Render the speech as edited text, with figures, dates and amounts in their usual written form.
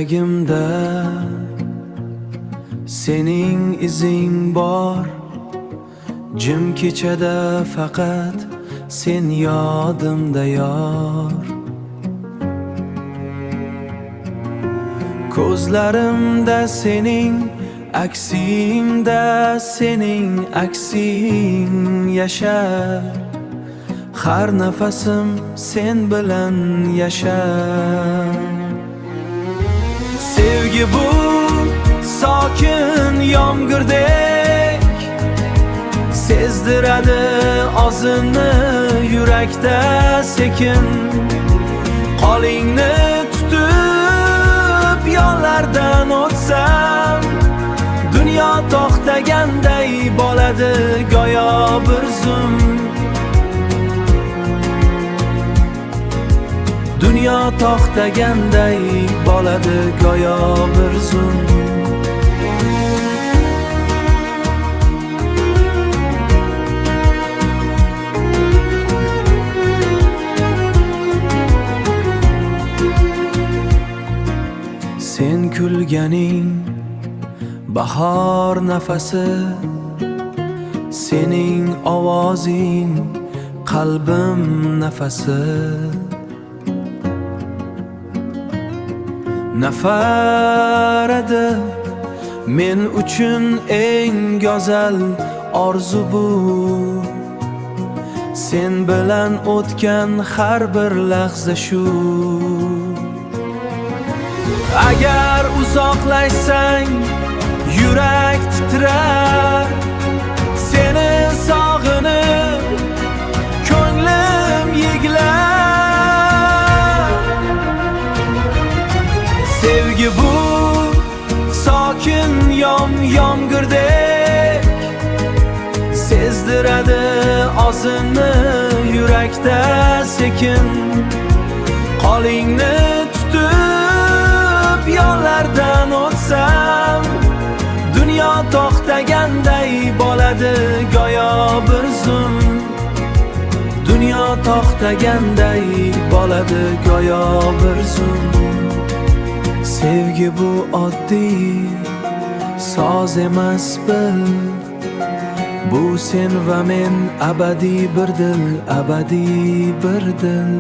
Yuragimda sening izing bor, jim kechada faqat sen yodimda yor. Ko'zlarimda sening aksingda sening aksing yashar, har nafasim sen bilan yashar. Sevgi bu sokin yomg'irdek, sezdiradi ozini yurakda sekin. Qo'lingni tutib yollardan o'tsam, dunyo to'xtaganday bo'ladi go'yo bir zum. Dunyo to'xtaganday bo'ladi go'yo bir zum. Sen kulganing bahor nafasi, sening ovozing qalbim nafasi. Nafarada men uchun eng go'zal orzu bu, sen bilan o'tgan har bir lahza shu. Agar uzoqlashsang yurak titrar, seni sog'inib ko'nglim yiglar. Sevgi bu sokin yomg'irdek, sezdiradi ozini yurakda sekin. Qo'lingni tutib yollardan o'tsam, dunyo to'xtaganday bo'ladi go'yo bir zum. Dunyo to'xtaganday bo'ladi go'yo bir zum. Sevgi bu oddiy soz emas bil, bu sen va men abadiy bir dil, abadiy bir dil.